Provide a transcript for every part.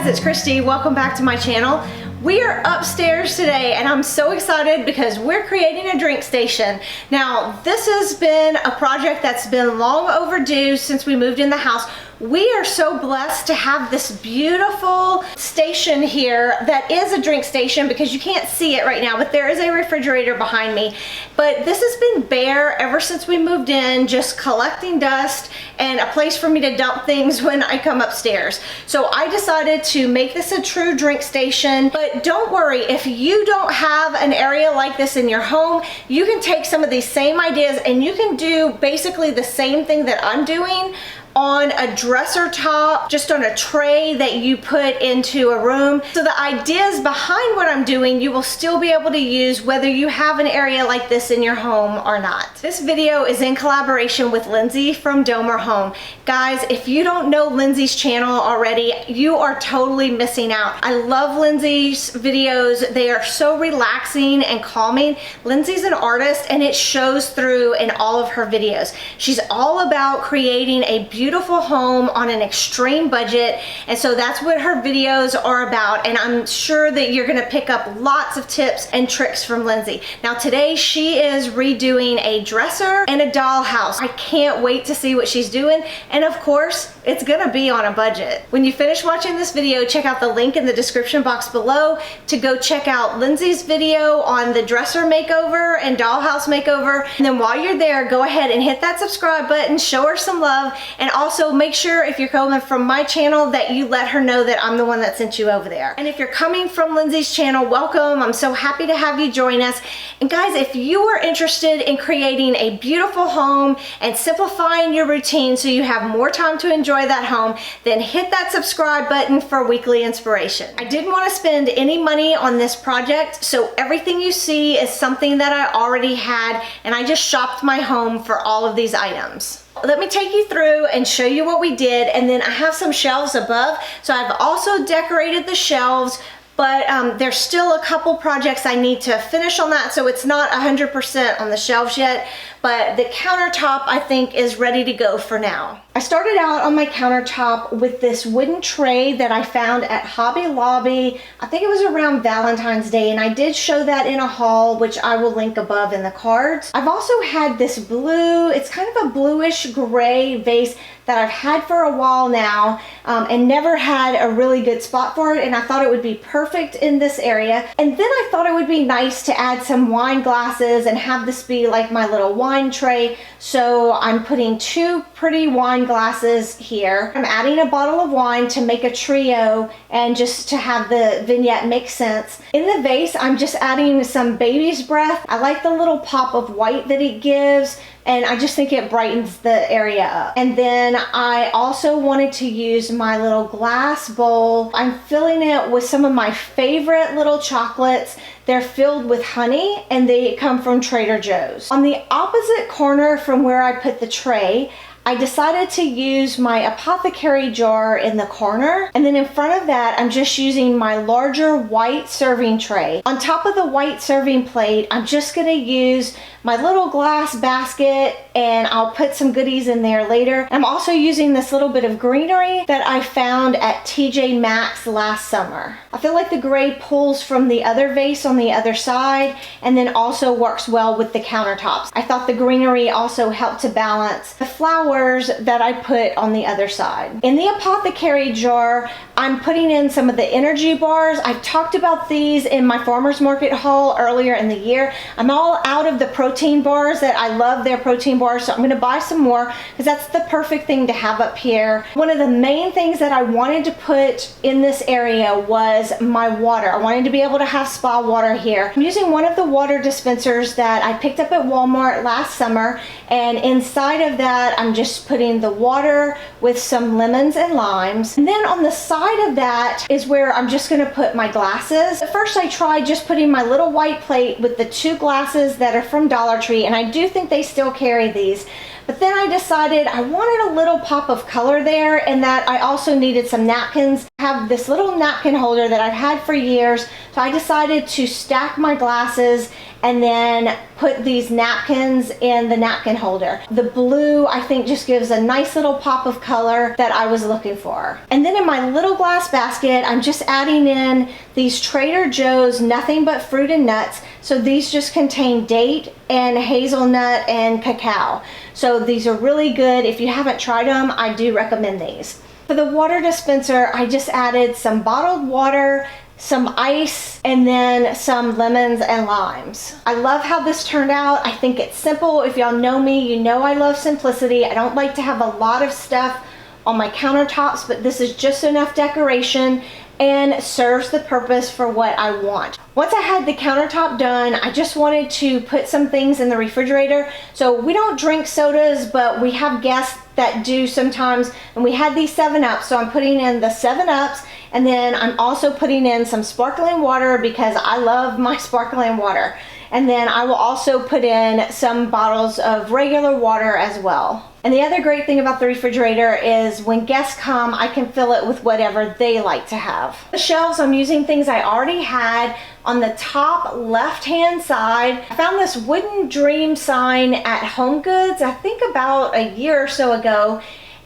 guys, it's Kristi. Welcome back to my channel. We are upstairs today and I'm so excited because we're creating a drink station. Now, this has been a project that's been long overdue since we moved in the house. We are so blessed to have this beautiful station here that is a drink station because you can't see it right now, but there is a refrigerator behind me. But this has been bare ever since we moved in, just collecting dust and a place for me to dump things when I come upstairs. So I decided to make this a true drink station. But don't worry, if you don't have an area like this in your home, you can take some of these same ideas and you can do basically the same thing that I'm doing on a dresser top, just on a tray that you put into a room. So the ideas behind what I'm doing, you will still be able to use whether you have an area like this in your home or not. This video is in collaboration with Lindsay from Domer Home. Guys, if you don't know Lindsay's channel already, you are totally missing out. I love Lindsay's videos. They are so relaxing and calming. Lindsay's an artist and it shows through in all of her videos. She's all about creating a beautiful home on an extreme budget, and so that's what her videos are about, and I'm sure that you're gonna pick up lots of tips and tricks from Lindsay. Now today she is redoing a dresser and a dollhouse. I can't wait to see what she's doing, and of course it's gonna be on a budget. When you finish watching this video, check out the link in the description box below to go check out Lindsay's video on the dresser makeover and dollhouse makeover, and then while you're there, go ahead and hit that subscribe button, show her some love, and also make sure if you're coming from my channel that you let her know that I'm the one that sent you over there. And if you're coming from Lindsay's channel, welcome. I'm so happy to have you join us. And guys, if you are interested in creating a beautiful home and simplifying your routine so you have more time to enjoy that home, then hit that subscribe button for weekly inspiration. I didn't want to spend any money on this project, so everything you see is something that I already had, and I just shopped my home for all of these items. Let me take you through and show you what we did, and then I have some shelves above. So I've also decorated the shelves, but there's still a couple projects I need to finish on that, so it's not 100% on the shelves yet, but the countertop I think is ready to go for now. I started out on my countertop with this wooden tray that I found at Hobby Lobby. I think it was around Valentine's Day, and I did show that in a haul, which I will link above in the cards. I've also had this blue, it's kind of a bluish gray vase that I've had for a while now, and never had a really good spot for it, and I thought it would be perfect in this area. And then I thought it would be nice to add some wine glasses and have this be like my little wine tray. So I'm putting two pretty wine glasses here. I'm adding a bottle of wine to make a trio and just to have the vignette make sense. In the vase, I'm just adding some baby's breath. I like the little pop of white that it gives, and I just think it brightens the area up. And then I also wanted to use my little glass bowl. I'm filling it with some of my favorite little chocolates. They're filled with honey and they come from Trader Joe's. On the opposite corner from where I put the tray, I decided to use my apothecary jar in the corner, and then in front of that I'm just using my larger white serving tray. On top of the white serving plate, I'm just gonna use my little glass basket, and I'll put some goodies in there later. I'm also using this little bit of greenery that I found at TJ Maxx last summer. I feel like the gray pulls from the other vase on the other side and then also works well with the countertops. I thought the greenery also helped to balance the flowers that I put on the other side. In the apothecary jar, I'm putting in some of the energy bars. I've talked about these in my farmer's market haul earlier in the year. I'm all out of the protein bars that I love their protein bars, so I'm gonna buy some more because that's the perfect thing to have up here. One of the main things that I wanted to put in this area was my water. I wanted to be able to have spa water here. I'm using one of the water dispensers that I picked up at Wal Mart last summer, and inside of that I'm just putting the water with some lemons and limes. And then on the side of that is where I'm just gonna put my glasses. At first I tried just putting my little white plate with the two glasses that are from Dollar Tree, and I do think they still carry these. But then I decided I wanted a little pop of color there, and that I also needed some napkins. I have this little napkin holder that I've had for years, so I decided to stack my glasses and then put these napkins in the napkin holder. The blue, I think, just gives a nice little pop of color that I was looking for. And then in my little glass basket, I'm just adding in these Trader Joe's Nothing But Fruit and Nuts. So these just contain date and hazelnut and cacao. So these are really good. If you haven't tried them, I do recommend these. For the water dispenser, I just added some bottled water, some ice, and then some lemons and limes. I love how this turned out. I think it's simple. If y'all know me, you know I love simplicity. I don't like to have a lot of stuff on my countertops, but this is just enough decoration and serves the purpose for what I want. Once I had the countertop done, I just wanted to put some things in the refrigerator. So we don't drink sodas, but we have guests that do sometimes, and we had these 7-Ups, so I'm putting in the 7-Ups, and then I'm also putting in some sparkling water because I love my sparkling water. And then I will also put in some bottles of regular water as well. And the other great thing about the refrigerator is when guests come, I can fill it with whatever they like to have. The shelves, I'm using things I already had. On the top left-hand side, I found this wooden dream sign at HomeGoods, I think about a year or so ago.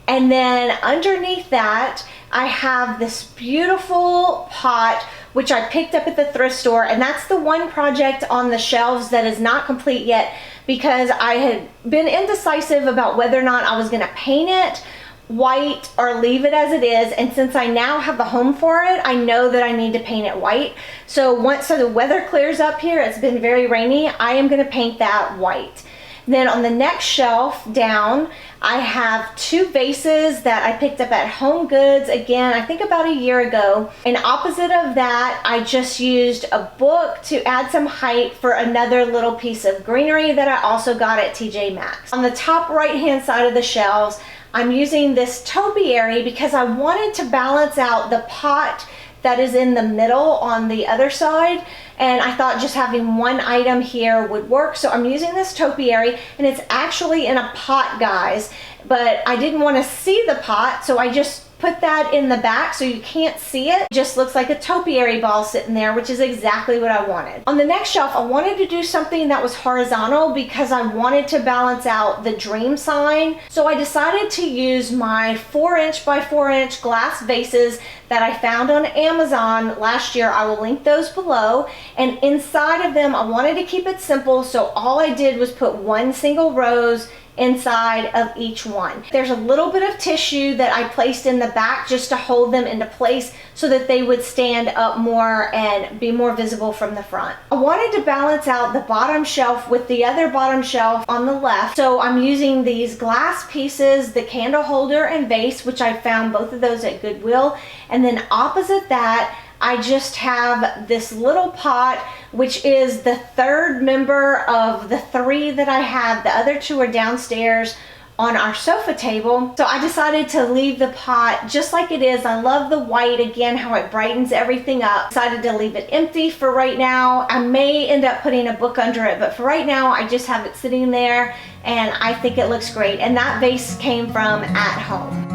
And then underneath that, I have this beautiful pot which I picked up at the thrift store, and that's the one project on the shelves that is not complete yet because I had been indecisive about whether or not I was going to paint it white or leave it as it is, and since I now have a home for it, I know that I need to paint it white. So once the weather clears up here, it's been very rainy, I am going to paint that white. Then on the next shelf down, I have 2 vases that I picked up at HomeGoods, again, I think about a year ago. And opposite of that, I just used a book to add some height for another little piece of greenery that I also got at TJ Maxx. On the top right-hand side of the shelves, I'm using this topiary because I wanted to balance out the pot that is in the middle on the other side, and I thought just having one item here would work. So I'm using this topiary, and it's actually in a pot, guys, but I didn't want to see the pot, so I just put that in the back so you can't see it. It just looks like a topiary ball sitting there, which is exactly what I wanted. On the next shelf, I wanted to do something that was horizontal because I wanted to balance out the dream sign. So I decided to use my 4" by 4" glass vases that I found on Amazon last year. I will link those below. And inside of them, I wanted to keep it simple, so all I did was put 1 single rose inside of each one. There's a little bit of tissue that I placed in the back just to hold them into place so that they would stand up more and be more visible from the front. I wanted to balance out the bottom shelf with the other bottom shelf on the left, so I'm using these glass pieces, the candle holder and vase, which I found both of those at Goodwill, and then opposite that I just have this little pot, which is the 3rd member of the 3 that I have. The other 2 are downstairs on our sofa table. So I decided to leave the pot just like it is. I love the white, again, how it brightens everything up. Decided to leave it empty for right now. I may end up putting a book under it, but for right now, I just have it sitting there, and I think it looks great. And that vase came from At Home.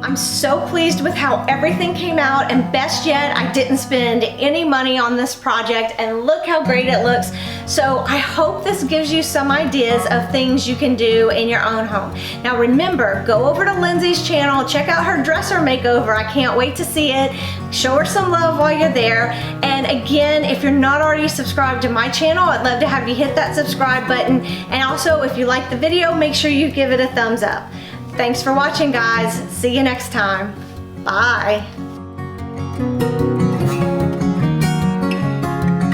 I'm so pleased with how everything came out, and best yet, I didn't spend any money on this project, and look how great it looks. So I hope this gives you some ideas of things you can do in your own home. Now remember, go over to Lindsay's channel, check out her dresser makeover. I can't wait to see it. Show her some love while you're there. And again, if you're not already subscribed to my channel, I'd love to have you hit that subscribe button. And also, if you like the video, make sure you give it a thumbs up. Thanks for watching, guys. See you next time. Bye.